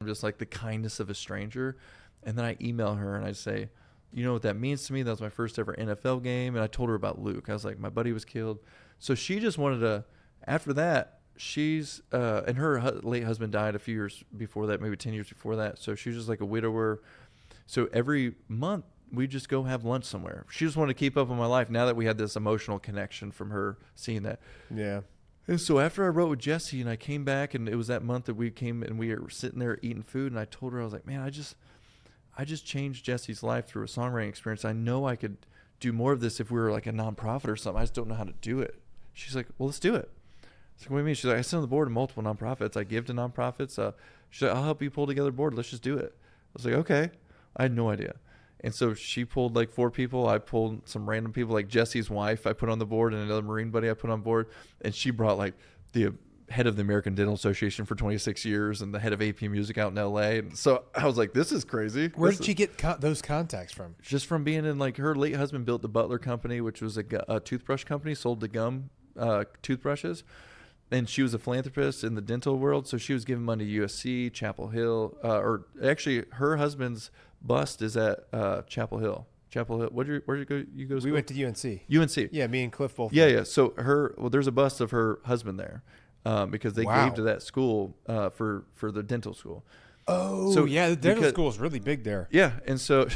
just like the kindness of a stranger. And then I email her and I say, you know what that means to me? That was my first ever NFL game. And I told her about Luke. I was like, my buddy was killed. So she just wanted to, after that, and her late husband died a few years before that, maybe 10 years before that. So she was just like a widower. So every month we just go have lunch somewhere. She just wanted to keep up on my life now that we had this emotional connection from her seeing that. Yeah. And so after I wrote with Jesse and I came back, and it was that month that we came and we were sitting there eating food, and I told her, I was like, man, I just changed Jesse's life through a songwriting experience. I know I could do more of this if we were like a nonprofit or something. I just don't know how to do it. She's like, well, let's do it. I was like, what do you mean? She's like, I sit on the board of multiple nonprofits. I give to nonprofits. She's like, I'll help you pull together a board. Let's just do it. I was like, okay. I had no idea. And so she pulled like 4 people. I pulled some random people, like Jesse's wife I put on the board, and another Marine buddy I put on board. And she brought like the head of the American Dental Association for 26 years and the head of AP Music out in LA. And so I was like, this is crazy. Where did she get those contacts from? Just from being in, like, her late husband built the Butler Company, which was a toothbrush company, sold the gum toothbrushes. And she was a philanthropist in the dental world. So she was giving money to USC, Chapel Hill, or actually her husband's bust is at Chapel Hill. Chapel Hill. Where'd you go? You go to school? We went to UNC. UNC. Yeah, me and Cliff both. Yeah. So there's a bust of her husband there because they gave to that school for the dental school. Oh, so, yeah, the dental school is really big there. Yeah, and so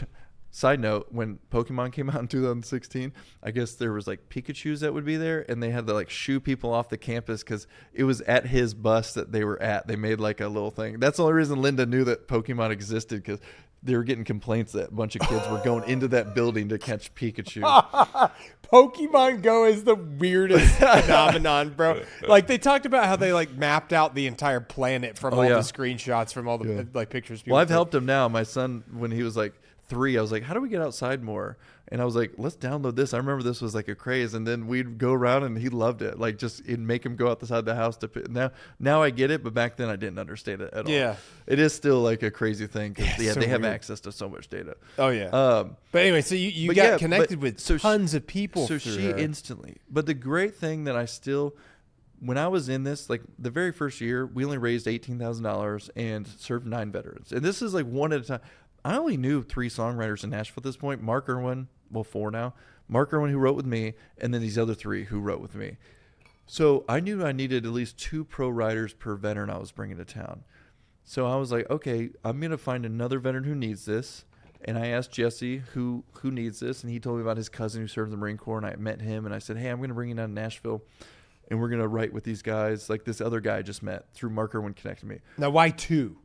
side note, when Pokemon came out in 2016, I guess there was like Pikachus that would be there, and they had to like shoo people off the campus because it was at his bus that they were at. They made like a little thing. That's the only reason Linda knew that Pokemon existed, because they were getting complaints that a bunch of kids were going into that building to catch Pikachu. Pokemon Go is the weirdest phenomenon, bro. Like, they talked about how they like mapped out the entire planet from all the screenshots, from all the like pictures. Well, I've helped him now. My son, when he was like 3, I was like, how do we get outside more? And I was like, let's download this. I remember this was like a craze, and then we'd go around and he loved it. Like, just it'd make him go out the side of the house to now I get it, but back then I didn't understand it at all. Yeah, it is still like a crazy thing because so they have access to so much data. Oh yeah. But anyway, so you got connected with tons of people. So she instantly. But the great thing that I still, when I was in this, like the very first year, we only raised $18,000 and served 9 veterans, and this is like one at a time. I only knew 3 songwriters in Nashville at this point. Mark Irwin, 4 now. Mark Irwin, who wrote with me, and then these other 3 who wrote with me. So I knew I needed at least 2 pro writers per veteran I was bringing to town. So I was like, okay, I'm going to find another veteran who needs this. And I asked Jesse who needs this, and he told me about his cousin who served in the Marine Corps, and I met him, and I said, hey, I'm going to bring you down to Nashville, and we're going to write with these guys, like this other guy I just met through Mark Irwin connected me. Now, why 2?